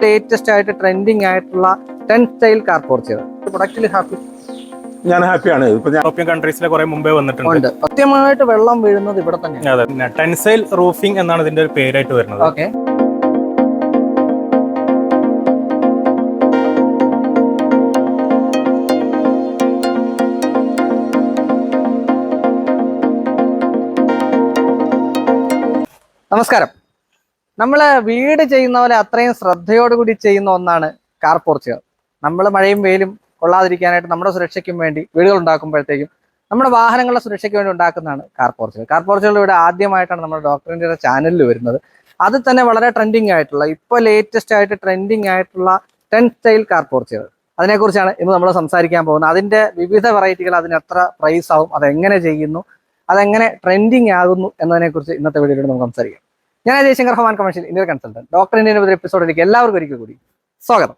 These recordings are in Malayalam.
ലേറ്റസ്റ്റ് ആയിട്ട് ട്രെൻഡിങ് ആയിട്ടുള്ള ടെൻസ്റ്റൈൽ കാർ പോർച്ച് പ്രൊഡക്റ്റിൽ ഹാപ്പി. ഞാൻ ഹാപ്പിയാണ്. ഇപ്പൊ യൂറോപ്യൻ കൺട്രീസിലെ കുറെ മുമ്പേ വന്നിട്ടുണ്ട്. കൃത്യമായിട്ട് വെള്ളം വീഴുന്നത് ഇവിടെ തന്നെയാണ്. അതെ, ടെൻസൈൽ റൂഫിംഗ് എന്നാണ് ഇതിന്റെ ഒരു പേരായിട്ട് വരുന്നത്. ഓക്കെ. നമസ്കാരം. നമ്മൾ വീട് ചെയ്യുന്ന പോലെ അത്രയും ശ്രദ്ധയോടുകൂടി ചെയ്യുന്ന ഒന്നാണ് കാർ പോർച്ചുകൾ. നമ്മൾ മഴയും വെയിലും കൊള്ളാതിരിക്കാനായിട്ട് നമ്മുടെ സുരക്ഷയ്ക്കും വേണ്ടി വീടുകൾ ഉണ്ടാക്കുമ്പോഴത്തേക്കും നമ്മുടെ വാഹനങ്ങളുടെ സുരക്ഷയ്ക്ക് വേണ്ടി ഉണ്ടാക്കുന്നതാണ് കാർ പോർച്ചുകൾ. കാർ പോർച്ചുകൾ ഇവിടെ ആദ്യമായിട്ടാണ് നമ്മുടെ ഡോക്ടർ ഇന്ത്യയുടെ ചാനലിൽ വരുന്നത്. അത് തന്നെ വളരെ ട്രെൻഡിങ് ആയിട്ടുള്ള, ഇപ്പോൾ ലേറ്റസ്റ്റ് ആയിട്ട് ട്രെൻഡിങ് ആയിട്ടുള്ള ടെൻസ്റ്റൈൽ കാർ പോർച്ചുകൾ, അതിനെക്കുറിച്ചാണ് ഇന്ന് നമ്മൾ സംസാരിക്കാൻ പോകുന്നത്. അതിൻ്റെ വിവിധ വെറൈറ്റികൾ, അതിന് എത്ര പ്രൈസ് ആവും, അതെങ്ങനെ ചെയ്യുന്നു, അതെങ്ങനെ ട്രെൻഡിങ് ആകുന്നു എന്നതിനെക്കുറിച്ച് ഇന്നത്തെ വീഡിയോയിൽ നമുക്ക് സംസാരിക്കാം. ഞാൻ ജയശങ്കർ ഹവാൻ കമേഴ്ഷ്യൽ ഇന്ത്യൻ കൺസൾട്ടന്റ്. ഡോക്ടർ ഇന്ത്യയുടെ ഒരു എപ്പിസോഡിലേക്ക് എല്ലാവർക്കും ഒരിക്കൽ കൂടി സ്വാഗതം.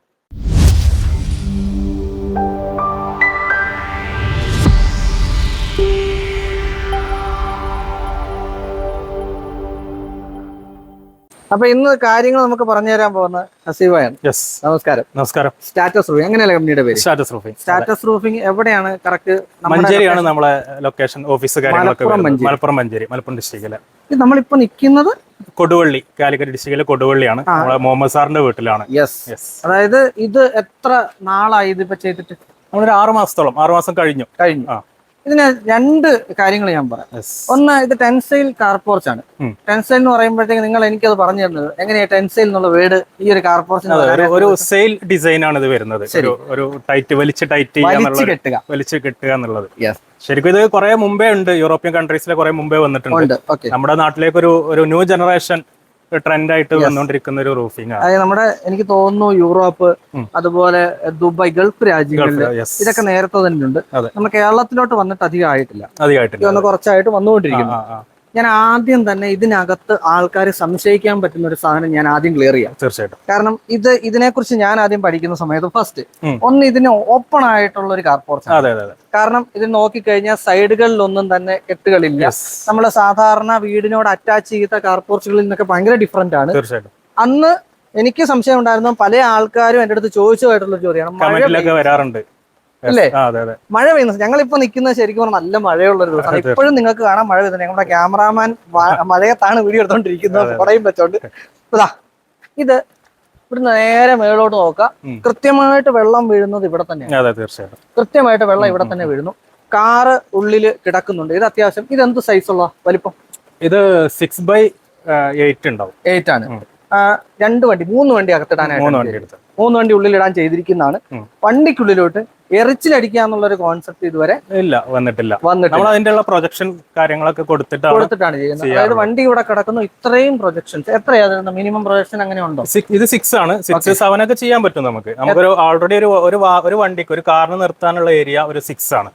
അപ്പൊ ഇന്ന് കാര്യങ്ങൾ നമുക്ക് പറഞ്ഞു തരാൻ പോകുന്ന ഹസീബായാണ്. നമസ്കാരം. നമസ്കാരം. സ്റ്റാറ്റസ് റൂഫിംഗ്, അങ്ങനെയല്ല കമ്പനിയുടെ പേര്? സ്റ്റാറ്റസ് റൂഫിംഗ് എവിടെയാണ് കറക്റ്റ്? മഞ്ചേരിയാണ് നമ്മളെ ലൊക്കേഷൻ. ഓഫീസ് മലപ്പുറം മഞ്ചേരി, മലപ്പുറം ഡിസ്ട്രിക്റ്റിലെ. നമ്മളിപ്പോ നിൽക്കുന്നത് കൊടുവള്ളി, കാലിക്കറ്റ് ഡിസ്ട്രിക്റ്റിലെ കൊടുവള്ളിയാണ്. മുഹമ്മദ് സാറിന്റെ വീട്ടിലാണ്. അതായത് ഇത് എത്ര നാളായി ഇതിപ്പോ ചെയ്തിട്ട്? നമ്മളൊരു 6 മാസത്തോളം, 6 മാസം കഴിഞ്ഞു. ഇതിന് രണ്ട് കാര്യങ്ങൾ ഞാൻ പറയാം. ഒന്ന്, ഇത് ടെൻസൈൽ കാർ പോർച്ച് ആണ്. ടെൻസൈൽ എന്ന് പറയുമ്പോഴത്തേക്ക് നിങ്ങൾ എനിക്കത് പറഞ്ഞു തരുന്നത് എങ്ങനെയാ ടെൻസൈൽ എന്നുള്ള വേർഡ് ഈ ഒരു കാർ പോർച്ച്? ഒരു സെയിൽ ഡിസൈൻ ആണ് ഇത് വരുന്നത്. ഒരു ടൈറ്റ് വലിച്ച് കെട്ടുക എന്നുള്ളത്. ശരിക്കും ഇത് കുറെ മുമ്പേ ഉണ്ട്, യൂറോപ്യൻ കൺട്രീസിലെ കുറെ മുമ്പേ വന്നിട്ടുണ്ട്. നമ്മുടെ നാട്ടിലേക്ക് ഒരു ന്യൂ ജനറേഷൻ ട്രെൻഡ് ആയിട്ട് വന്നുകൊണ്ടിരിക്കുന്ന ഒരു റൂഫിംഗ് ആണ്. നമ്മുടെ, എനിക്ക് തോന്നുന്നു യൂറോപ്പ്, അതുപോലെ ദുബായ്, ഗൾഫ് രാജ്യങ്ങളിൽ ഇതൊക്കെ നേരത്തെ തന്നെ ഉണ്ട്. നമ്മുടെ കേരളത്തിലോട്ട് വന്നിട്ട് അധികമായിട്ടില്ല, കുറച്ചായിട്ട് വന്നുകൊണ്ടിരിക്കുന്നു. ഞാൻ ആദ്യം തന്നെ ഇതിനകത്ത് ആൾക്കാർ സംശയിക്കാൻ പറ്റുന്ന ഒരു സാധനം ഞാൻ ആദ്യം ക്ലിയർ ചെയ്യാം. തീർച്ചയായിട്ടും. കാരണം ഇതിനെക്കുറിച്ച് ഞാൻ ആദ്യം പഠിക്കുന്ന സമയത്ത് ഫസ്റ്റ് ഒന്ന്, ഇതിന് ഓപ്പൺ ആയിട്ടുള്ള ഒരു കാർ പോർച്ച്. കാരണം ഇത് നോക്കിക്കഴിഞ്ഞാൽ സൈഡുകളിലൊന്നും തന്നെ കെട്ടുകളില്ല. നമ്മൾ സാധാരണ വീടിനോട് അറ്റാച്ച് ചെയ്ത കാർ പോർച്ചുകളിൽ നിന്നൊക്കെ ഭയങ്കര ഡിഫറെന്റ് ആണ്. തീർച്ചയായിട്ടും. അന്ന് എനിക്ക് സംശയം ഉണ്ടായിരുന്നു. പല ആൾക്കാരും എന്റെ അടുത്ത് ചോദിച്ചതായിട്ടുള്ള ചോദ്യമാണ്, വരാറുണ്ട് അല്ലേ, മഴ പെയ്യുന്നത്. ഞങ്ങളിപ്പോ നിൽക്കുന്നത് ശരിക്കും പറഞ്ഞാൽ നല്ല മഴയുള്ള ഒരു ദിവസമാണ്. ഇപ്പോഴും നിങ്ങൾക്ക് കാണാൻ മഴ പെയ്യുന്നത്. ഞങ്ങളുടെ ക്യാമറാമാൻ മഴയത്താണ് വീഡിയോ എടുത്തോണ്ടിരിക്കുന്നത്, കുടയും വെച്ചോണ്ട്. ഇതാ, ഇത് ഇവിടുന്ന് നേരെ മേളോട്ട് നോക്കാം. കൃത്യമായിട്ട് വെള്ളം വീഴുന്നത് ഇവിടെ തന്നെയാണ്. കൃത്യമായിട്ട് വെള്ളം ഇവിടെ തന്നെ വീഴുന്നു. കാറ് ഉള്ളില് കിടക്കുന്നുണ്ട്. ഇത് അത്യാവശ്യം, ഇത് എന്ത് സൈസുള്ള വലിപ്പം? ഇത് 6x8 ഉണ്ടാവും. 8 ആണ്. 2 വണ്ടി, 3 വണ്ടി അകത്തിടാനായിട്ട് 3 വണ്ടി ഉള്ളിലിടാൻ ചെയ്തിരിക്കുന്നതാണ്. വണ്ടിക്കുള്ളിലോട്ട് എറിച്ചിലടിക്കുക എന്നുള്ളൊരു കോൺസെപ്റ്റ് ഇതുവരെ വന്നിട്ടില്ല. നമ്മൾ അതിന്റെ പ്രൊജക്ഷൻ കാര്യങ്ങളൊക്കെ കൊടുത്തിട്ടാണ് ചെയ്യുന്നത്. അതായത് വണ്ടി ഇവിടെ കിടക്കുന്നു, ഇത്രയും പ്രൊജക്ഷൻസ്. എത്രയാണ് മിനിമം പ്രൊജക്ഷൻ? അങ്ങനെ ഉണ്ടോ? ഇത് 6 ആണ്. 6, 7 ഒക്കെ ചെയ്യാൻ പറ്റും നമുക്ക്. നമുക്കൊരു ഓൾറെഡി ഒരു വണ്ടിക്ക്, ഒരു കാറിന് നിർത്താനുള്ള ഏരിയ ഒരു 6 ആണ്.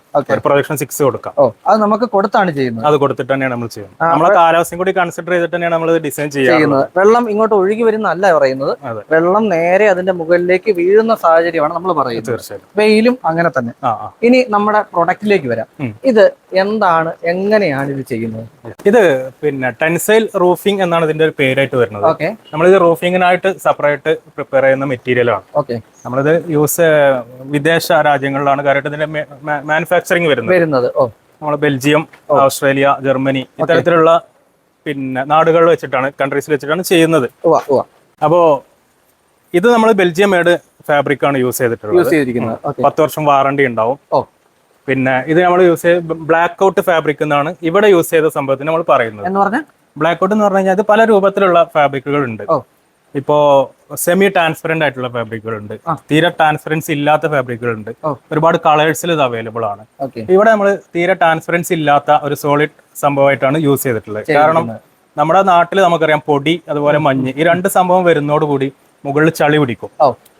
പ്രൊജക്ഷൻ 6 കൊടുക്കാം. അത് നമുക്ക് കൊടുത്താണ് ചെയ്യുന്നത്. അത് കൊടുത്തിട്ട് തന്നെയാണ് നമ്മൾ ചെയ്യുന്നത്. നമ്മളെ കാലാവസ്ഥയും കൂടി കൺസിഡർ ചെയ്തിട്ട് തന്നെയാണ് നമ്മൾ ഡിസൈൻ ചെയ്യുന്നത്. വെള്ളം ഇങ്ങോട്ട് ഒഴുകി വരുന്നല്ല പറയുന്നത്, വെള്ളം നേരെ അതിന്റെ മുകളിലേക്ക് വീഴുന്ന സാഹചര്യമാണ് നമ്മൾ പറയുന്നത്. തീർച്ചയായിട്ടും. വെയിലും അങ്ങനെ തന്നെ. ഇനി നമ്മുടെ പ്രൊഡക്റ്റിലേക്ക് വരാം. ഇത് എന്താണ്, എങ്ങനെയാണ് ഇത് ചെയ്യുന്നത്? ഇത് പിന്നെ ടെൻസൈൽ റൂഫിംഗ് എന്നാണ് ഇതിന്റെ ഒരു പേരായിട്ട് വരുന്നത്. നമ്മളിത് റൂഫിങ്ങിനായിട്ട് സെപ്പറേറ്റ് പ്രിപ്പയർ ചെയ്യുന്ന മെറ്റീരിയൽ ആണ്. നമ്മളിത് വിദേശ രാജ്യങ്ങളിലാണ് കാര്യമായിട്ട് ഇതിന്റെ മാനുഫാക്ചറിങ് വരുന്നത്. നമ്മൾ ബെൽജിയം, ഓസ്ട്രേലിയ, ജർമ്മനി ഇത്തരത്തിലുള്ള പിന്നെ നാടുകളിൽ വെച്ചിട്ടാണ്, കൺട്രീസിൽ വെച്ചിട്ടാണ് ചെയ്യുന്നത്. അപ്പോ ഇത് നമ്മൾ ബെൽജിയം മേഡ് ഫാബ്രിക് ആണ് യൂസ് ചെയ്തിട്ടുള്ളത്. 10 വർഷം വാറണ്ടി ഉണ്ടാവും. പിന്നെ ഇത് നമ്മൾ യൂസ് ചെയ്ത് ബ്ലാക്ക് ഔട്ട് ഫാബ്രിക് എന്നാണ് ഇവിടെ യൂസ് ചെയ്ത സംഭവത്തിന് നമ്മൾ പറയുന്നത്. ബ്ലാക്ക് ഔട്ട് എന്ന് പറഞ്ഞു കഴിഞ്ഞാൽ ഇത് പല രൂപത്തിലുള്ള ഫാബ്രിക്കുകൾ ഉണ്ട്. ഇപ്പോ സെമി ട്രാൻസ്പെറന്റ് ആയിട്ടുള്ള ഫാബ്രിക്കുകൾ ഉണ്ട്, തീരെ ട്രാൻസ്പെറൻസി ഇല്ലാത്ത ഫാബ്രിക്കുകൾ ഉണ്ട്, ഒരുപാട് കളേഴ്സിൽ ഇത് അവൈലബിൾ ആണ്. ഇവിടെ നമ്മൾ തീരെ ട്രാൻസ്പെറൻസി ഇല്ലാത്ത ഒരു സോളിഡ് സംഭവമായിട്ടാണ് യൂസ് ചെയ്തിട്ടുള്ളത്. കാരണം നമ്മുടെ നാട്ടിൽ നമുക്കറിയാം പൊടി അതുപോലെ മഞ്ഞ്, ഈ 2 സംഭവം വരുന്നതോടുകൂടി മുകളിൽ ചളി പിടിക്കും.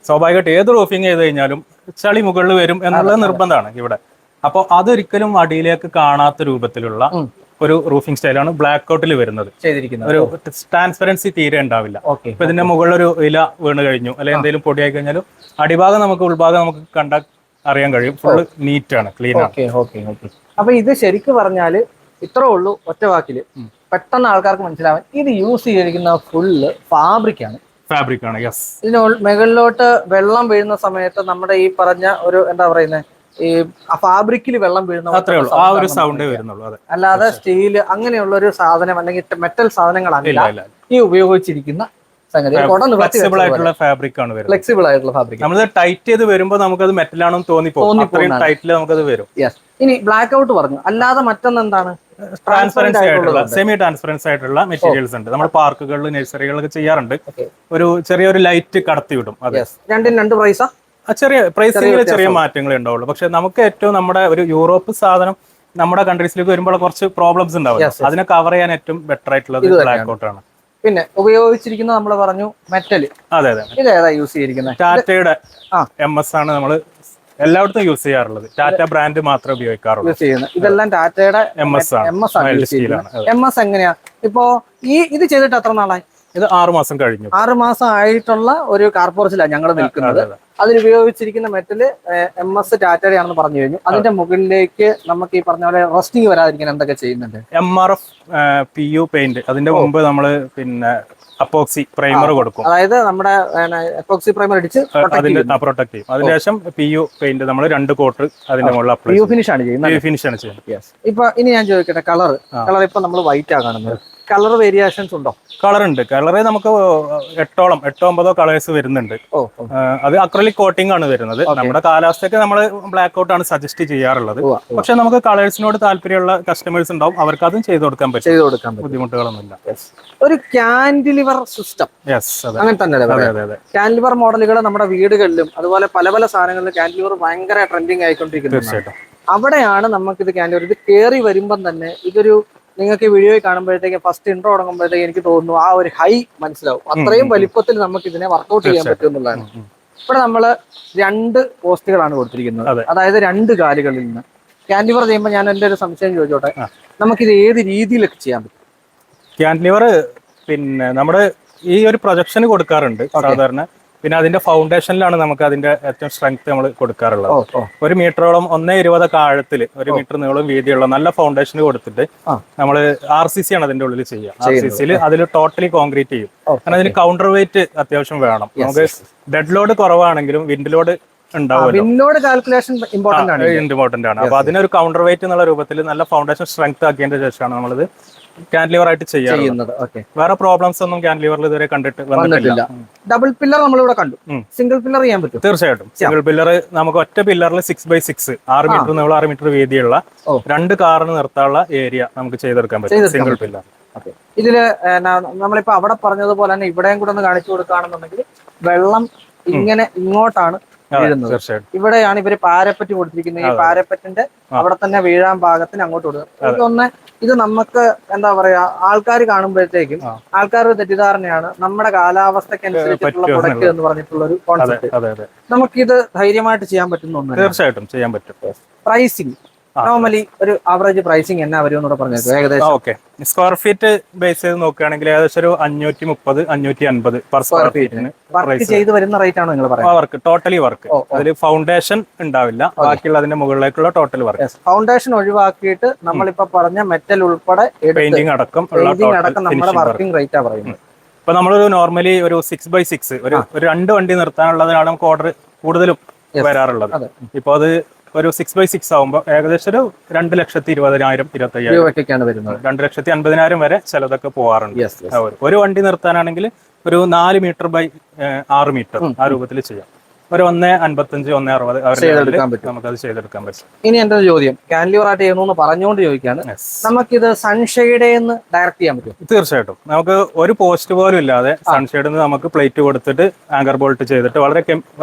സ്വാഭാവികമായിട്ട് ഏത് റൂഫിംഗ് ചെയ്ത് കഴിഞ്ഞാലും ചളി മുകളിൽ വരും എന്നുള്ളത് നിർബന്ധമാണ് ഇവിടെ. അപ്പോൾ അതൊരിക്കലും അടിയിലേക്ക് കാണാത്ത രൂപത്തിലുള്ള ഒരു റൂഫിംഗ് സ്റ്റൈലാണ് ബ്ലാക്ക് ഔട്ടിൽ വരുന്നത്. ഒരു ട്രാൻസ്പെറൻസി തീരെ ഉണ്ടാവില്ല. ഇപ്പൊ ഇതിന്റെ മുകളിൽ ഒരു ഇല വീണ് കഴിഞ്ഞു, അല്ലെങ്കിൽ എന്തെങ്കിലും പൊടിയായി കഴിഞ്ഞാലും അടിഭാഗം നമുക്ക്, ഉൾഭാഗം നമുക്ക് കണ്ടാൽ അറിയാൻ കഴിയും. ഫുള്ള് നീറ്റ് ആണ്, ക്ലീൻ ആണ്. അപ്പൊ ഇത് ശരിക്കും പറഞ്ഞാല് ഇത്രേ ഉള്ളൂ, ഒറ്റ വാക്കില് പെട്ടെന്ന് ആൾക്കാർക്ക് മനസ്സിലാവാൻ. ഇത് യൂസ് ചെയ്തിരിക്കുന്ന ഫുള്ള് ഫാബ്രിക് ആണ്. ഫാബ്രിക് ആണ്. യെസ്. ഇതിന് മുകളിലോട്ട് വെള്ളം വീഴുന്ന സമയത്ത് നമ്മുടെ ഈ പറഞ്ഞ ഒരു എന്താ പറയുന്നത്, ഈ ഫാബ്രിക്കിൽ വെള്ളം വീഴുന്ന അത്രേ ഉള്ളൂ, ആ ഒരു സൗണ്ടേ വരുന്നുള്ളൂ. അതെ, അല്ലാതെ സ്റ്റീല് അങ്ങനെയുള്ള ഒരു സാധനം അല്ലെങ്കിൽ മെറ്റൽ സാധനങ്ങളല്ല ഈ ഉപയോഗിച്ചിരിക്കുന്ന സംഗതി. ഫ്ലെക്സിബിൾ ആയിട്ടുള്ള ഫാബ്രിക് ആണ് വരുന്നത്. ഫ്ലെക്സിബിൾ ആയിട്ടുള്ള ഫാബ്രിക്. നമ്മൾ ടൈറ്റ് ചെയ്ത് വരുമ്പോൾ നമുക്കത് മെറ്റലാണെന്ന് തോന്നിപ്പോകും. അത്രയും ടൈറ്റിൽ നമുക്കത് വരും. ഇനി ബ്ലാക്ക് ഔട്ട് പറഞ്ഞു, അല്ലാതെ മറ്റൊന്ന് എന്താണ്? ട്രാൻസ്പെറൻസി ആയിട്ടുള്ള, സെമി ട്രാൻസ്പെറൻസി ആയിട്ടുള്ള മെറ്റീരിയൽസ് ഉണ്ട്. നമ്മൾ പാർക്കുകളിൽ, നഴ്സറികളിലൊക്കെ ചെയ്യാറുണ്ട്. ഒരു ചെറിയൊരു ലൈറ്റ് കടത്തി വിടും. അതെ, രണ്ടിനും രണ്ട് പ്രൈസാ? ചെറിയ പ്രൈസിംഗിൽ ചെറിയ മാറ്റങ്ങളേ ഉണ്ടാവുള്ളൂ. പക്ഷെ നമുക്ക് ഏറ്റവും നമ്മുടെ ഒരു യൂറോപ്പ് സാധനം നമ്മുടെ കൺട്രീസിലേക്ക് വരുമ്പോൾ കുറച്ച് പ്രോബ്ലംസ് ഉണ്ടാവും. അതിനെ കവർ ചെയ്യാൻ ഏറ്റവും ബെറ്റർ ആയിട്ടുള്ളത് ബ്ലാക്ക് ഔട്ട് ആണ്. പിന്നെ ഉപയോഗിച്ചിരിക്കുന്നത് നമ്മൾ പറഞ്ഞു മെറ്റല്. അതെ അതെ. ഇത് ഏതാ യൂസ് ചെയ്തിരിക്കുന്നത്? ടാറ്റയുടെ MS ആണ് നമ്മൾ എല്ലായിടത്തും യൂസ് ചെയ്യാറുള്ളത്. ടാറ്റ ബ്രാൻഡ് മാത്രമേ ഉപയോഗിക്കാറുള്ളൂ. ഇതെല്ലാം ടാറ്റയുടെ MS ആണ്. MS എങ്ങനെയാ ഇപ്പോ ഇത് ചെയ്തിട്ട് എത്ര നാളായി? ഇത് 6 മാസം കഴിഞ്ഞു. 6 മാസം ആയിട്ടുള്ള ഒരു കാർ പോർച്ചിലാണ് ഞങ്ങൾ നിൽക്കുന്നത്. അതിൽ ഉപയോഗിച്ചിരിക്കുന്ന മെറ്റല് MS ടാറ്റയുടെ ആണെന്ന് പറഞ്ഞു കഴിഞ്ഞു. അതിന്റെ മുകളിലേക്ക് നമുക്ക് ഈ പറഞ്ഞ പോലെ റസ്റ്റിംഗ് വരാതിരിക്കാൻ എന്തൊക്കെ ചെയ്യുന്നുണ്ട്? MRF PU paint. അതിന്റെ മുമ്പ് നമ്മള് പിന്നെ അപ്പോക്സി പ്രൈമർ കൊടുക്കും. അതായത് നമ്മുടെ എപ്പോക്സി പ്രൈമർ അടിച്ച് പ്രൊട്ടക്ട് ചെയ്യും. അതിനുശേഷം PU പെയിന്റ് നമ്മൾ 2 കോട്ട് അതിന്റെ മുകളിൽ അപ്ലൈ ചെയ്യും. ഫിനിഷ് ആണ് ചെയ്യുന്നത്. ഇപ്പൊ ഇനി ഞാൻ ചോദിക്കട്ടെ, കളർ ഇപ്പൊ നമ്മൾ വൈറ്റ് ആ കാണുന്നത്. കളർ വേരിയേഷൻസ് ഉണ്ടോ? കളർ ഉണ്ട്. കളറ് നമുക്ക് 8-9 കളേഴ്സ് വരുന്നുണ്ട്. അത് അക്രലിക് കോട്ടിംഗ് ആണ് വരുന്നത്. നമ്മുടെ കാലാവസ്ഥയ്ക്ക് നമ്മൾ ബ്ലാക്ക് ഔട്ട് ആണ് സജസ്റ്റ് ചെയ്യാറുള്ളത്. പക്ഷെ നമുക്ക് കളേഴ്സിനോട് താല്പര്യമുള്ള കസ്റ്റമേഴ്സ് ഉണ്ടാവും, അവർക്ക് അതും ചെയ്ത് കൊടുക്കാൻ പറ്റും. ബുദ്ധിമുട്ടുകളൊന്നുമില്ല. ഒരു ക്യാൻഡിലിവർ സിസ്റ്റം അങ്ങനെ തന്നെ ക്യാൻഡിലിവർ മോഡലുകൾ നമ്മുടെ വീടുകളിലും അതുപോലെ പല പല സാധനങ്ങളിലും ക്യാൻഡിലിവർ ഭയങ്കര ട്രെൻഡിങ് ആയിക്കൊണ്ടിരിക്കുന്നു. തീർച്ചയായിട്ടും അവിടെയാണ് നമുക്കിത് ക്യാൻഡിലിവർ ഇത് കയറി വരുമ്പം തന്നെ ഇതൊരു നിങ്ങൾക്ക് വീഡിയോയിൽ കാണുമ്പോഴത്തേക്ക് ഫസ്റ്റ് ഇൻട്രോ തുടങ്ങുമ്പോഴത്തേക്ക് എനിക്ക് തോന്നുന്നു ആ ഒരു ഹൈ മനസ്സിലാവും. അത്രയും വലിപ്പത്തിൽ നമുക്ക് ഇതിനെ വർക്ക്ഔട്ട് ചെയ്യാൻ പറ്റും എന്നുള്ളതാണ്. ഇവിടെ നമ്മൾ 2 പോസ്റ്റുകളാണ് കൊടുത്തിരിക്കുന്നത്, അതായത് 2 കാലുകളിൽ നിന്ന് ക്യാൻഡിലിവർ ചെയ്യുമ്പോൾ ഞാൻ എൻ്റെ ഒരു സംശയം ചോദിച്ചോട്ടെ, നമുക്കിത് ഏത് രീതിയിലൊക്കെ ചെയ്യാൻ പറ്റും? ക്യാൻഡിലിവർ പിന്നെ നമ്മുടെ ഈ ഒരു പ്രൊജക്ഷന് കൊടുക്കാറുണ്ട് സാധാരണ. പിന്നെ അതിന്റെ ഫൗണ്ടേഷനിലാണ് നമുക്ക് അതിന്റെ ഏറ്റവും സ്ട്രെങ്ത് നമ്മൾ കൊടുക്കാറുള്ളത്. 1 മീറ്ററോളം 1.20 ആഴത്തിൽ 1 മീറ്റർ നീളം വീതിയുള്ള നല്ല ഫൗണ്ടേഷൻ കൊടുത്തിട്ട് നമ്മൾ RCC ആണ് അതിന്റെ ഉള്ളിൽ ചെയ്യുക. RCCയിൽ അതിൽ ടോട്ടലി കോൺക്രീറ്റ് ചെയ്യും. കാരണം അതിന് കൗണ്ടർ വെയിറ്റ് അത്യാവശ്യം വേണം. നമുക്ക് ഡെഡ് ലോഡ് കുറവാണെങ്കിലും wind load wind calculation important ആണ്. അപ്പൊ അതിനൊരു കൗണ്ടർ വെയിറ്റ് എന്നുള്ള രൂപത്തിൽ നല്ല ഫൗണ്ടേഷൻ സ്ട്രെങ്ത് ആക്കിയതിന്റെ ശേഷമാണ് നമ്മളത് കാൻഡിലിവർ ആയിട്ട് ചെയ്യുന്നത്. വേറെ പ്രോബ്ലംസ് ഒന്നും കാൻഡിലിവറിൽ ഇതുവരെ കണ്ടിട്ട് വന്നിട്ടില്ല. ഡബിൾ പില്ലർ നമ്മളിവിടെ കണ്ടു. സിംഗിൾ പില്ലർ ചെയ്യാൻ പറ്റും? തീർച്ചയായിട്ടും. സിംഗിൾ പില്ലർ നമുക്ക് ഒറ്റ പില്ലറിൽ 6x6 6 മീറ്റർ നീളം 6 മീറ്റർ വീതിയുള്ള 2 കാറിന് നിർത്താനുള്ള ഏരിയ നമുക്ക് ചെയ്തെടുക്കാൻ പറ്റും സിംഗിൾ പില്ലർ. ഇതില് നമ്മളിപ്പോ അവിടെ പറഞ്ഞതുപോലെ തന്നെ ഇവിടെയും കൂടെ ഒന്ന് കാണിച്ചു കൊടുക്കുകയാണെന്നുണ്ടെങ്കിൽ വെള്ളം ഇങ്ങനെ ഇങ്ങോട്ടാണ് വീഴുന്നത്. ഇവിടെയാണ് ഇവര് പാരപ്പറ്റ് കൊടുത്തിരിക്കുന്നത്. ഈ പാരപ്പറ്റിന്റെ അവിടെ തന്നെ വീഴാൻ പാകത്തിന് അങ്ങോട്ട് കൊടുക്കുക. ഇത് നമുക്ക് എന്താ പറയാ, ആൾക്കാർ കാണുമ്പോഴത്തേക്കും ആൾക്കാരുടെ തെറ്റിദ്ധാരണയാണ് നമ്മുടെ കാലാവസ്ഥക്ക് അനുസരിച്ചിട്ടുള്ള പ്രൊഡക്റ്റ് എന്ന് പറഞ്ഞിട്ടുള്ള ഒരു കോൺസെപ്റ്റ്. നമുക്കിത് ധൈര്യമായിട്ട് ചെയ്യാൻ പറ്റുന്ന ഒന്നും. തീർച്ചയായിട്ടും ചെയ്യാൻ പറ്റും. പ്രൈസിങ് നോർമലി ഒരു ആവറേജ് പ്രൈസിങ് എന്നാ വരും എന്നൂടെ പറഞ്ഞേക്കും ഏകദേശം? ഓക്കെ, സ്ക്വയർ ഫീറ്റ് ബേസ് ചെയ്ത് നോക്കുകയാണെങ്കിൽ ഏകദേശം ഒരു 530-550 പെർ സ്ക്വയർ ഫീറ്റിന് വർക്ക് ചെയ്ത് വരുന്ന റേറ്റ് ആണ് നിങ്ങൾ പറയുന്നത്? വർക്ക് ടോട്ടലി വർക്ക്, അതിൽ ഫൗണ്ടേഷൻ ഉണ്ടാവില്ല, ബാക്കിയുള്ള അതിന്റെ മുകളിലേക്കുള്ള ടോട്ടൽ വർക്ക്. ഫൗണ്ടേഷൻ ഒഴിവാക്കിയിട്ട് നമ്മളിപ്പോ പറഞ്ഞ മെറ്റൽ ഉൾപ്പെടെ പെയിന്റിംഗ് അടക്കം നമ്മുടെ വർക്കിംഗ് റേറ്റ് ആ പറയുന്നത്. ഇപ്പൊ നമ്മളൊരു നോർമലി ഒരു 6x6 ഒരു 2 വണ്ടി നിർത്താനുള്ളതിനാണ് നമുക്ക് ഓർഡർ കൂടുതലും വരാറുള്ളത്. ഇപ്പൊ അത് ഒരു 6x6 ആവുമ്പോൾ ഏകദേശം ഒരു 2,20,000-25,000 വരുന്നത്. 2,50,000 വരെ ചിലതൊക്കെ പോവാറുണ്ട്. ഒരു വണ്ടി നിർത്താനാണെങ്കിൽ ഒരു 4 മീറ്റർ ബൈ 6 മീറ്റർ ആ രൂപത്തിൽ ചെയ്യാം. ഒരു 1.55-1.60 നമുക്കത് ചെയ്തെടുക്കാൻ പറ്റും. ഇനി എന്റെ ചോദ്യം, കാൻഡിലിവർ ആയിട്ട് ചെയ്യുന്നു പറഞ്ഞുകൊണ്ട് ചോദിക്കാണ്, നമുക്കിത് സൺഷെയ്ഡ് ഡയറക്റ്റ് ചെയ്യാൻ പറ്റും? തീർച്ചയായിട്ടും. നമുക്ക് ഒരു പോസ്റ്റ് പോലും ഇല്ലാതെ സൺഷെയ്ഡിൽ നിന്ന് നമുക്ക് പ്ലേറ്റ് കൊടുത്തിട്ട് ആങ്കർ ബോൾട്ട് ചെയ്തിട്ട്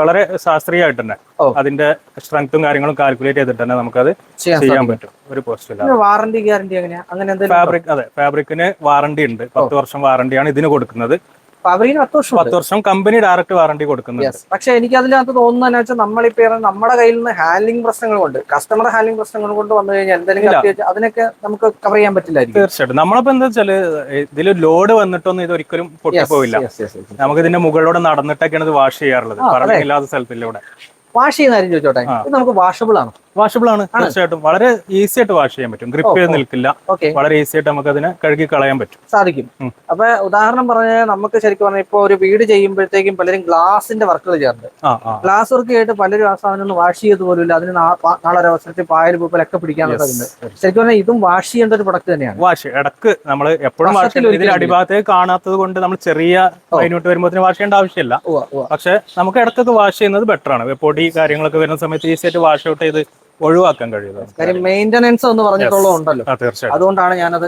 വളരെ ശാസ്ത്രീയമായിട്ട് തന്നെ അതിന്റെ സ്ട്രെങ്ത്തും കാര്യങ്ങളും കാൽക്കുലേറ്റ് ചെയ്തിട്ട് തന്നെ നമുക്കത് ചെയ്യാൻ പറ്റും. ഒരു പോസ്റ്റ് ഇല്ല. വാറന്റി ഗ്യാരണ്ടി എങ്ങനെയാ? അങ്ങനെ ഫാബ്രിക്, അതെ, ഫാബ്രിക്കിന് വാറന്റി ഉണ്ട്. 10 വർഷം വാറന്റിയാണ് ഇതിന് കൊടുക്കുന്നത്. 10 വർഷം കമ്പനി ഡയറക്റ്റ് വാറന്റി കൊടുക്കുന്നുണ്ട്. പക്ഷെ എനിക്ക് അതിനകത്ത് തോന്നുന്നതെന്ന് വെച്ചാൽ നമ്മളിപ്പോ നമ്മുടെ കയ്യിൽ നിന്ന് ഹാൻഡ്ലിംഗ് പ്രശ്നങ്ങൾ കൊണ്ട്, കസ്റ്റമർ ഹാൻഡ്ലിംഗ് പ്രശ്നങ്ങൾ കൊണ്ട് വന്നു കഴിഞ്ഞാൽ എന്തെങ്കിലും അതിനൊക്കെ നമുക്ക് കവർ ചെയ്യാൻ പറ്റില്ലായിരിക്കും. തീർച്ചയായിട്ടും. നമ്മളിപ്പോ എന്താ വെച്ചാല് ഇതിൽ ലോഡ് വന്നിട്ടൊന്നും ഇത് ഒരിക്കലും പൊട്ടിപ്പോവില്ല. നമുക്ക് ഇതിന്റെ മുകളിലൂടെ നടന്നിട്ടൊക്കെയാണ് ഇത് വാഷ് ചെയ്യാറുള്ളത്. പറഞ്ഞില്ലാത്ത സ്ഥലത്തിലൂടെ വാഷ് ചെയ്യുന്ന കാര്യം ചോദിച്ചോട്ടെ, ഇത് നമുക്ക് വാഷബിൾ ആണോ? വാഷബിൾ ആണ് തീർച്ചയായിട്ടും. വളരെ ഈസി ആയിട്ട് വാഷ് ചെയ്യാൻ പറ്റും. ഗ്രിപ്പ് ചെയ്ത് നിൽക്കില്ല. വളരെ ഈസി ആയിട്ട് നമുക്ക് അതിനെ കഴുകി കളയാൻ പറ്റും, സാധിക്കും. അപ്പൊ ഉദാഹരണം പറഞ്ഞാൽ നമുക്ക് ശരിക്കും പറഞ്ഞാൽ ഇപ്പൊ ഒരു വീട് ചെയ്യുമ്പോഴത്തേക്കും പലരും ഗ്ലാസിന്റെ വർക്കുകൾ ചെയ്യാറുണ്ട്. ഗ്ലാസ് വർക്ക് ചെയ്തിട്ട് പലരും ആ സാധനം ഒന്ന് വാഷ് ചെയ്ത് പോലും ഇല്ല. അതിന് നാളെ ഒരു അവസരത്തിൽ പായൽ പൂപ്പലൊക്കെ പിടിക്കാനുണ്ട്. ശരിക്കും പറഞ്ഞാൽ ഇതും വാഷ് ചെയ്യേണ്ട ഒരു പ്രൊഡക്റ്റ് തന്നെയാണ്. വാഷ് ഇടക്ക് നമ്മൾ എപ്പോഴും ഇതിൽ അടിഭാഗത്തേക്ക് കാണാത്തത് കൊണ്ട് നമ്മൾ ചെറിയ മൈന്യൂട്ട് വരുമ്പോൾ വാഷ് ചെയ്യേണ്ട ആവശ്യമില്ല. പക്ഷെ നമുക്ക് ഇടക്കൊക്കെ വാഷ് ചെയ്യുന്നത് ബെറ്റർ ആണ്. പൊടി കാര്യങ്ങളൊക്കെ വരുന്ന സമയത്ത് ഈസി ആയിട്ട് വാഷ് ഔട്ട് ചെയ്ത് ഒഴിവാക്കാൻ കഴിയുന്നത്. കാര്യം മെയിൻ്റനൻസ് എന്ന് പറഞ്ഞിട്ടുള്ളതുണ്ടല്ലോ, അതുകൊണ്ടാണ് ഞാനത്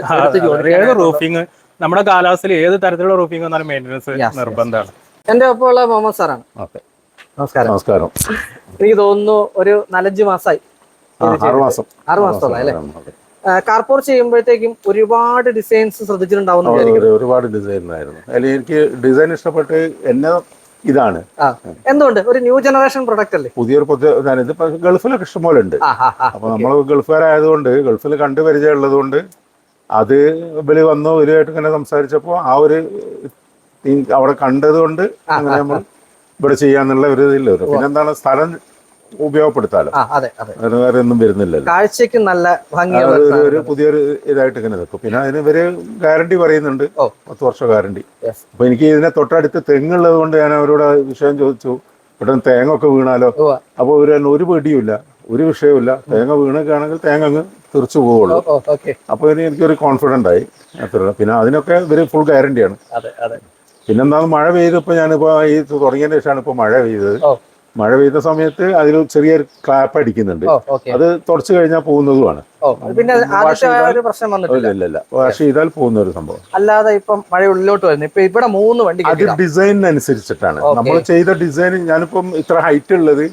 ഏത് റൂഫിങ് നമ്മുടെ കാലാവസ്ഥയിൽ ഏത് തരത്തിലുള്ള റൂഫിംഗ് വന്നാലും മെയിൻ്റനൻസ് നിർബന്ധമാണ്. എന്റെ ഒപ്പം ഉള്ള മുഹമ്മദ് സാറാണ്. നമസ്കാരം. നമസ്കാരം. എനിക്ക് തോന്നുന്നു ഒരു 4-5 മാസമായി, 6 മാസത്തോളം അല്ലേ? കാർ പോർച്ച് ചെയ്യുമ്പോഴത്തേക്കും ഒരുപാട് ഡിസൈൻസ് ശ്രദ്ധിച്ചിട്ടുണ്ടാവുന്ന ഒരുപാട് ഡിസൈൻ ആയിരുന്നു. അതിൽ എനിക്ക് ഡിസൈൻ ഇഷ്ടപ്പെട്ട് എന്നെ ഇതാണ്. എന്തുകൊണ്ട് ഒരു ന്യൂ ജനറേഷൻ പ്രൊഡക്റ്റ് അല്ലേ? ഇതിപ്പോ ഗൾഫിലൊക്കെ ഇഷ്ടംപോലെ ഉണ്ട്. അപ്പൊ നമ്മൾ ഗൾഫുകാരായതുകൊണ്ട് ഗൾഫിൽ കണ്ടു പരിചയമുള്ളത് കൊണ്ട് അത് ഇവര് വന്നു ഇവരുമായിട്ട് ഇങ്ങനെ സംസാരിച്ചപ്പോ ആ ഒരു അവിടെ കണ്ടത് കൊണ്ട് അങ്ങനെ നമ്മൾ ഇവിടെ ചെയ്യാന്നുള്ള ഒരു ഇതില്ല. പിന്നെന്താണ് സ്ഥലം ഉപയോഗപ്പെടുത്താലോ, വേറെ ഒന്നും വരുന്നില്ലല്ലോ. കാഴ്ചക്ക് നല്ല ഒരു പുതിയൊരു ഇതായിട്ട് ഇങ്ങനെ നിൽക്കും. പിന്നെ അതിന് ഇവര് ഗ്യാരണ്ടി പറയുന്നുണ്ട്, 10 വർഷം ഗ്യാരണ്ടി. അപ്പൊ എനിക്ക് ഇതിനെ തൊട്ടടുത്ത് തെങ്ങുള്ളത് കൊണ്ട് ഞാൻ അവരോട് വിഷയം ചോദിച്ചു, പെട്ടെന്ന് തേങ്ങ ഒക്കെ വീണാലോ? അപ്പൊ ഒരു പേടിയുമില്ല, ഒരു വിഷയമില്ല. തേങ്ങ വീണൊക്കെയാണെങ്കിൽ തേങ്ങ അങ്ങ് തെറിച്ചു പോവുള്ളൂ. അപ്പൊ എനിക്കൊരു കോൺഫിഡന്റ് ആയി. അത്ര പിന്നെ അതിനൊക്കെ ഇവര് ഫുൾ ഗ്യാരണ്ടിയാണ്. പിന്നെന്താ, മഴ പെയ്തപ്പോ ഞാനിപ്പോ ഈ തുടങ്ങിയതിന് ശേഷമാണ് ഇപ്പൊ മഴ പെയ്തത്. മഴ പെയ്ത സമയത്ത് അതിൽ ചെറിയൊരു ക്ലാപ്പ് അടിക്കുന്നുണ്ട്. അത് തുടച്ചു കഴിഞ്ഞാൽ പോകുന്നതുമാണ്. ഇല്ല, വാഷ് ചെയ്താൽ പോകുന്ന ഒരു സംഭവം. അല്ലാതെ ഇപ്പം മഴ ഉള്ളിലോട്ട് വരുന്നു. ഇപ്പൊ ഇവിടെ 3 വണ്ടി അത് ഡിസൈനിനനുസരിച്ചിട്ടാണ് നമ്മൾ ചെയ്ത ഡിസൈൻ. ഞാനിപ്പം ഇത്ര ഹൈറ്റ് ഉള്ളത്,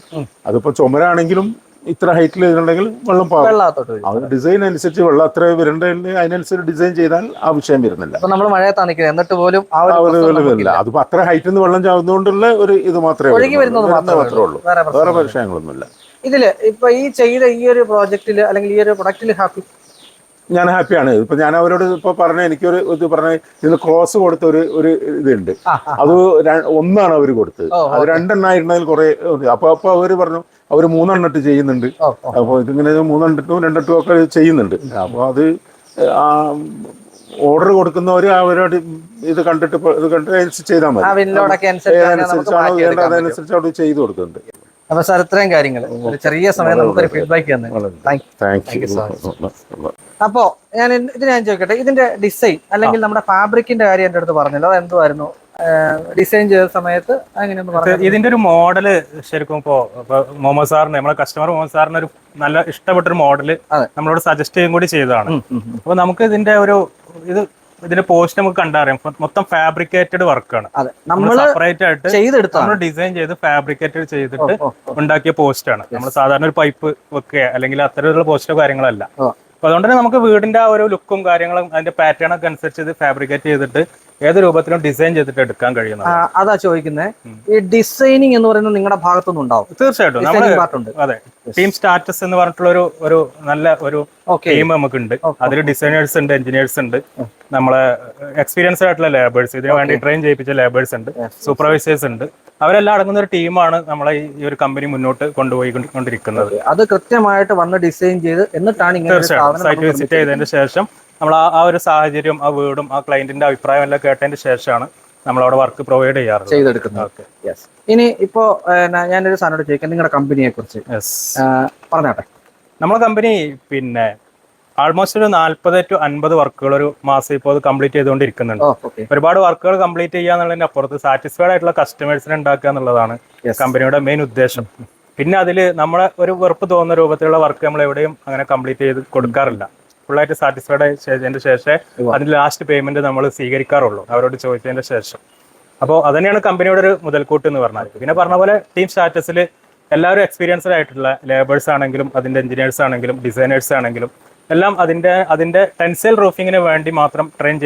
അതിപ്പോ ചുമരാണെങ്കിലും ഇത്ര ഹൈറ്റിൽ ഇതുണ്ടെങ്കിൽ വെള്ളം പോകും. ഡിസൈൻ അനുസരിച്ച് വെള്ളം അത്ര വരേണ്ടതിന് അതിനനുസരിച്ച് ഡിസൈൻ ചെയ്താൽ ആ വിഷയം വരുന്നില്ല. നമ്മൾ മഴയത്താണ് നിൽക്കുന്നത് എന്നിട്ട് പോലും അതിപ്പോ അത്ര ഹൈറ്റിൽ നിന്ന് വെള്ളം ചാവുന്നതുകൊണ്ടുള്ള ഒരു ഇത് മാത്രമേ ഉള്ളൂ. വേറെ വിഷയങ്ങളൊന്നുമില്ല. ഇതില് ഇപ്പൊ ഈ ചെയ്ത ഈ ഒരു പ്രോജക്റ്റില് അല്ലെങ്കിൽ ഈ ഒരു പ്രൊഡക്റ്റില് ഞാൻ ഹാപ്പിയാണ്. ഇപ്പൊ ഞാൻ അവരോട് ഇപ്പൊ പറഞ്ഞ എനിക്കൊരു ഇത് പറഞ്ഞ ഇതിന് ക്രോസ് കൊടുത്ത ഒരു ഇതുണ്ട്. അത് 1 അവർ കൊടുത്തത്. അത് 2 എണ്ണായിരുന്നതിൽ കുറെ. അപ്പൊ അവര് പറഞ്ഞു അവര് 3 എണ്ണിട്ട് ചെയ്യുന്നുണ്ട്. അപ്പൊ ഇതിങ്ങനെ 3 എണ്ണിട്ടും 2 എട്ടും ഒക്കെ ചെയ്യുന്നുണ്ട്. അപ്പൊ അത് ഓർഡർ കൊടുക്കുന്നവര് അവരോട് ഇത് കണ്ടിട്ട് ചെയ്താൽ മതി. അതനുസരിച്ച് അവിടെ ചെയ്തു കൊടുക്കുന്നുണ്ട്. അപ്പൊ സാർ ഇത്രയും കാര്യങ്ങൾ ചെറിയ സമയം നമുക്കൊരു ഫീഡ്ബാക്ക് തന്നെ. അപ്പോ ഞാൻ ചോദിക്കട്ടെ, ഇതിന്റെ ഡിസൈൻ അല്ലെങ്കിൽ നമ്മുടെ ഫാബ്രിക്കിന്റെ കാര്യം എന്റെ അടുത്ത് പറഞ്ഞല്ലോ, അതെന്തുമായിരുന്നു ഡിസൈൻ ചെയ്ത സമയത്ത്? ഇതിന്റെ ഒരു മോഡല് ശരിക്കും ഇപ്പോ മുഹമ്മദ് സാറിന്, നമ്മളെ കസ്റ്റമർ മുഹമ്മദ് സാറിന് ഒരു നല്ല ഇഷ്ടപ്പെട്ടൊരു മോഡല് നമ്മളോട് സജസ്റ്റ് ചെയ്യും കൂടി ചെയ്തതാണ്. അപ്പൊ നമുക്ക് ഇതിന്റെ ഇതിന്റെ പോസ്റ്റ് നമുക്ക് കണ്ടറിയാം, മൊത്തം ഫാബ്രിക്കേറ്റഡ് വർക്കാണ്. സെപ്പറേറ്റ് ആയിട്ട് നമ്മൾ ഡിസൈൻ ചെയ്ത് ഫാബ്രിക്കേറ്റഡ് ചെയ്തിട്ട് ഉണ്ടാക്കിയ പോസ്റ്റ് ആണ്. നമ്മൾ സാധാരണ ഒരു പൈപ്പ് വെക്കുക അല്ലെങ്കിൽ അത്തരത്തിലുള്ള പോസ്റ്റോ കാര്യങ്ങളല്ല. അപ്പൊ അതുകൊണ്ട് തന്നെ നമുക്ക് വീടിന്റെ ആ ഒരു ലുക്കും കാര്യങ്ങളും അതിന്റെ പാറ്റേൺ ഒക്കെ അനുസരിച്ച് ഇത് ഫാബ്രിക്കേറ്റ് ചെയ്തിട്ട് ഏത് രൂപത്തിലും ഡിസൈൻ ചെയ്തിട്ട് എടുക്കാൻ കഴിയുന്നത്. അതാ ചോദിക്കുന്നത്, ഈ ഡിസൈനിങ് എന്ന് പറയുന്നത് നിങ്ങളുടെ ഭാഗത്തുനിന്ന് ഉണ്ടാവും? തീർച്ചയായിട്ടും. അതെ, ടീം സ്റ്റാറ്റസ് എന്ന് പറഞ്ഞിട്ടുള്ള ഒരു നല്ല ഒരു ടീം നമുക്കുണ്ട്. അതിൽ ഡിസൈനേഴ്സ് ഉണ്ട്, എഞ്ചിനീയേഴ്സ് ഉണ്ട്, നമ്മളെ എക്സ്പീരിയൻസ്ഡ് ആയിട്ടുള്ള ലേബേഴ്സ്, ഇതിനു വേണ്ടി ട്രെയിൻ ചെയ്യിപ്പിച്ച ലേബേഴ്സ് ഉണ്ട്, സൂപ്പർവൈസേഴ്സ് ഉണ്ട്. അവരെല്ലാം അടങ്ങുന്ന ഒരു ടീമാണ് നമ്മളെ ഈ ഒരു കമ്പനി മുന്നോട്ട് കൊണ്ടുപോയിക്കൊണ്ടിരിക്കുന്നത്. അത് കൃത്യമായിട്ട് വന്ന് ഡിസൈൻ ചെയ്ത് എന്നിട്ടാണ് സൈറ്റ് വിസിറ്റ് ചെയ്തതിന് ശേഷം നമ്മൾ ആ ഒരു സാഹചര്യം, ആ വീടും ആ ക്ലയന്റിന്റെ അഭിപ്രായം എല്ലാം കേട്ടതിന് ശേഷമാണ് നമ്മൾ അവിടെ വർക്ക് പ്രൊവൈഡ് ചെയ്തെടുക്കുന്നത്. ഇനി ഇപ്പോ ഞാനൊരു സാധനം ചോദിക്കാം, നിങ്ങളുടെ കമ്പനിയെ കുറിച്ച് പറഞ്ഞാട്ടെ. നമ്മളെ കമ്പനി പിന്നെ ആൾമോസ്റ്റ് ഒരു 40 to 50 വർക്കുകൾ ഒരു മാസം ഇപ്പോൾ കംപ്ലീറ്റ് ചെയ്തുകൊണ്ടിരിക്കുന്നുണ്ട്. ഒരുപാട് വർക്കുകൾ കംപ്ലീറ്റ് ചെയ്യാന്നുള്ളതിന്റെ അപ്പുറത്ത് സാറ്റിസ്ഫൈഡ് ആയിട്ടുള്ള കസ്റ്റമേഴ്സിനെ ഉണ്ടാക്കുക എന്നുള്ളതാണ് കമ്പനിയുടെ മെയിൻ ഉദ്ദേശം. പിന്നെ അതിൽ നമ്മളെ ഒരു വെറുപ്പ് തോന്നുന്ന രൂപത്തിലുള്ള വർക്ക് നമ്മൾ എവിടെയും അങ്ങനെ കംപ്ലീറ്റ് ചെയ്ത് കൊടുക്കാറില്ല. ഫുള്ളായിട്ട് സാറ്റിസ്ഫൈഡ് ചെയ്തതിന്റെ ശേഷം അതിന്റെ ലാസ്റ്റ് പേയ്മെന്റ് നമ്മൾ സ്വീകരിക്കാറുള്ളൂ, അവരോട് ചോദിച്ചതിന്റെ ശേഷം. അപ്പോൾ അതന്നെയാണ് കമ്പനിയുടെ ഒരു മുതൽക്കൂട്ട് എന്ന് പറഞ്ഞാൽ. പിന്നെ പറഞ്ഞ പോലെ ടീം സ്റ്റാറ്റസിൽ എല്ലാവരും എക്സ്പീരിയൻസ്ഡ് ആയിട്ടുള്ള ലേബേഴ്സ് ആണെങ്കിലും അതിന്റെ എഞ്ചിനീയേഴ്സ് ആണെങ്കിലും ഡിസൈനേഴ്സ് ആണെങ്കിലും എല്ലാം അതിന്റെ ടെൻസൈൽ റൂഫിങ്ങിന് വേണ്ടി മാത്രം ട്രെയിൻ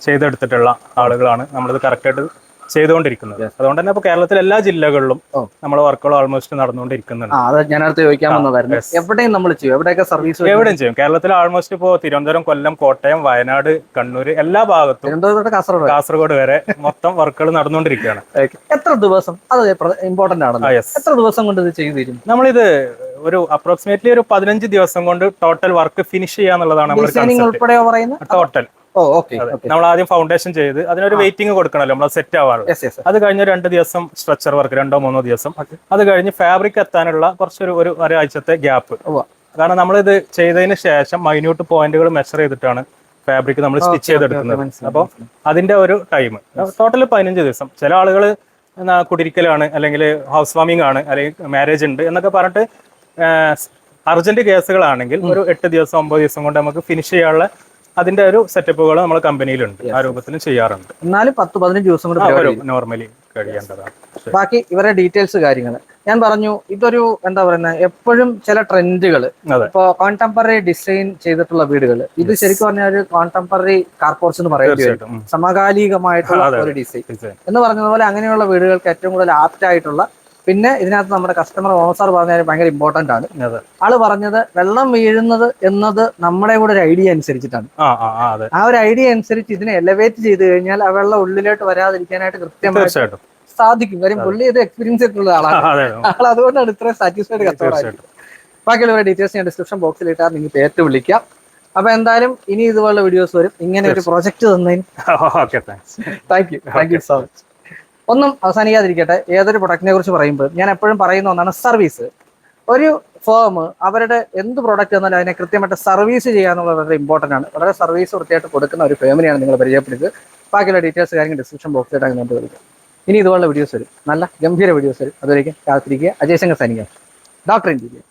ചെയ്തെടുത്തിട്ടുള്ള ആളുകളാണ്. നമ്മളിത് കറക്റ്റായിട്ട് ചെയ്തുകൊണ്ടിരിക്കുന്നത്. അതുകൊണ്ട് തന്നെ ഇപ്പൊ കേരളത്തിലെ എല്ലാ ജില്ലകളിലും നമ്മൾ വർക്കുകൾ ഓൾമോസ്റ്റ് നടന്നുകൊണ്ടിരിക്കുന്നുണ്ട്. അത് ഞാൻ അടുത്ത് ചോദിക്കാൻ വന്നതായിരുന്നു. എവിടെയും നമ്മൾ ചെയ്യും, എവിടെയൊക്കെ സർവീസ് എവിടെയും ചെയ്യും. കേരളത്തിൽ ആൾമോസ്റ്റ് ഇപ്പോൾ തിരുവനന്തപുരം, കൊല്ലം, കോട്ടയം, വയനാട്, കണ്ണൂർ എല്ലാ ഭാഗത്തും കാസർഗോഡ് വരെ മൊത്തം വർക്കുകൾ നടന്നുകൊണ്ടിരിക്കുകയാണ്. എത്ര ദിവസം, അത് ഇമ്പോർട്ടന്റ് ആണല്ലോ, എത്ര ദിവസം കൊണ്ട് ഇത് ചെയ്തു തരും? നമ്മളിത് ഒരു അപ്രോക്സിമേറ്റ്ലി ഒരു 15 ദിവസം കൊണ്ട് ടോട്ടൽ വർക്ക് ഫിനിഷ് ചെയ്യാന്നുള്ളതാണ് നമ്മുടെ ടോട്ടൽ. നമ്മൾ ആദ്യം ഫൗണ്ടേഷൻ ചെയ്ത് അതിനൊരു വെയിറ്റിംഗ് കൊടുക്കണല്ലോ നമ്മൾ സെറ്റ് ആവാറുള്ളത്. അത് കഴിഞ്ഞ് 2 ദിവസം സ്ട്രക്ചർ വർക്ക്, 2-3 ദിവസം. അത് കഴിഞ്ഞ് ഫാബ്രിക് എത്താനുള്ള കുറച്ചൊരു ഒരാഴ്ചത്തെ ഗ്യാപ്പ്. കാരണം നമ്മളിത് ചെയ്തതിന് ശേഷം മൈന്യൂട്ട് പോയിന്റുകൾ മെഷർ ചെയ്തിട്ടാണ് ഫാബ്രിക് നമ്മൾ സ്റ്റിച്ച് ചെയ്തെടുക്കുന്നത്. അപ്പോൾ അതിന്റെ ഒരു ടൈം ടോട്ടൽ 15 ദിവസം. ചില ആളുകൾ കുടിരിക്കലാണ്, അല്ലെങ്കിൽ ഹൗസ് വാമിംഗ് ആണ്, അല്ലെങ്കിൽ മാരേജ് ഉണ്ട് എന്നൊക്കെ പറഞ്ഞിട്ട് അർജന്റ് കേസുകളാണെങ്കിൽ ഒരു 8 ദിവസം 9 ദിവസം കൊണ്ട് നമുക്ക് ഫിനിഷ് ചെയ്യാനുള്ള അതിന്റെ ഒരു സെറ്റപ്പുകൾ നമ്മുടെ കമ്പനിയിലുണ്ട്. ആ രൂപത്തിലും ചെയ്യാറുണ്ട്. എന്നാലും 10-15 ദിവസം കൊണ്ട് നോർമലി കഴിയേണ്ടതാണ്. ബാക്കി ഇവരുടെ ഡീറ്റെയിൽസ് കാര്യങ്ങൾ ഞാൻ പറഞ്ഞു. ഇതൊരു എന്താ പറയുന്നത്, എപ്പോഴും ചില ട്രെൻഡുകൾ, ഇപ്പോ കോൺടെമ്പററി ഡിസൈൻ ചെയ്തിട്ടുള്ള വീടുകൾ, ഇത് ശരിക്കും പറഞ്ഞാൽ ഒരു കോൺടെമ്പററി കാർ പോർച്ച് എന്ന് പറയേണ്ടി വരും. സമകാലികമായിട്ടുള്ള ഒരു ഡിസൈൻ എന്ന് പറഞ്ഞതുപോലെ അങ്ങനെയുള്ള വീടുകൾക്ക് ഏറ്റവും കൂടുതൽ ആപ്റ്റ് ആയിട്ടുള്ള, പിന്നെ ഇതിനകത്ത് നമ്മുടെ കസ്റ്റമർ ഓണർ പറഞ്ഞാൽ ഭയങ്കര ഇമ്പോർട്ടന്റ് ആണ്. ആള് പറഞ്ഞത് വെള്ളം വീഴുന്നത് എന്നത് നമ്മുടെ കൂടെ ഒരു ഐഡിയ അനുസരിച്ചിട്ടാണ്. ആ ഒരു ഐഡിയ അനുസരിച്ച് ഇതിനെ എലവേറ്റ് ചെയ്ത് കഴിഞ്ഞാൽ ആ വെള്ളം ഉള്ളിലോട്ട് വരാതിരിക്കാനായിട്ട് കൃത്യമായിട്ട് സാധിക്കും. കാര്യം പുള്ളി ഇത് എക്സ്പീരിയൻസ് ചെയ്തിട്ടുള്ള ആളാണ്. ആൾ അതുകൊണ്ടാണ് ഇത്രയും സാറ്റിസ്ഫൈഡ് കച്ചവടം. ബാക്കിയുള്ള ഡീറ്റെയിൽസ് ഞാൻ ഡിസ്ക്രിപ്ഷൻ ബോക്സിൽ ഇട്ടാൽ നിങ്ങൾക്ക് പേര് വിളിക്കാം. അപ്പൊ എന്തായാലും ഇനി ഇതുപോലുള്ള വീഡിയോസ് വരും. ഇങ്ങനെ ഒരു പ്രൊജക്ട് തന്നതിന് താങ്ക് യു സോ മച്ച്. ഒന്നും അവസാനിക്കാതിരിക്കട്ടെ, ഏതൊരു പ്രൊഡക്റ്റിനെ കുറിച്ച് പറയുമ്പോൾ ഞാൻ എപ്പോഴും പറയുന്ന ഒന്നാണ് സർവീസ്. ഒരു ഫേം അവരുടെ എന്ത് പ്രോഡക്റ്റ് വന്നാലും അതിനെ കൃത്യമായിട്ട് സർവീസ് ചെയ്യാന്നുള്ളത് വളരെ ഇമ്പോർട്ടൻ്റ് ആണ്. വളരെ സർവീസ് വൃത്തിയായിട്ട് കൊടുക്കുന്ന ഒരു ഫേമിനെയാണ് നിങ്ങൾ പരിചയപ്പെടുന്നത്. ബാക്കിയുള്ള ഡീറ്റെയിൽസ് കാര്യങ്ങൾ ഡിസ്ക്രിപ്ഷൻ ബോക്സിലായിട്ട് അങ്ങനെ വിളിക്കുക. ഇനി ഇതുപോലുള്ള വീഡിയോസ് വരും, നല്ല ഗംഭീര വീഡിയോസ് വരും. അതുവരേക്കും കാത്തിരിക്കുക. Ajay Shankar signing off, doctor interior.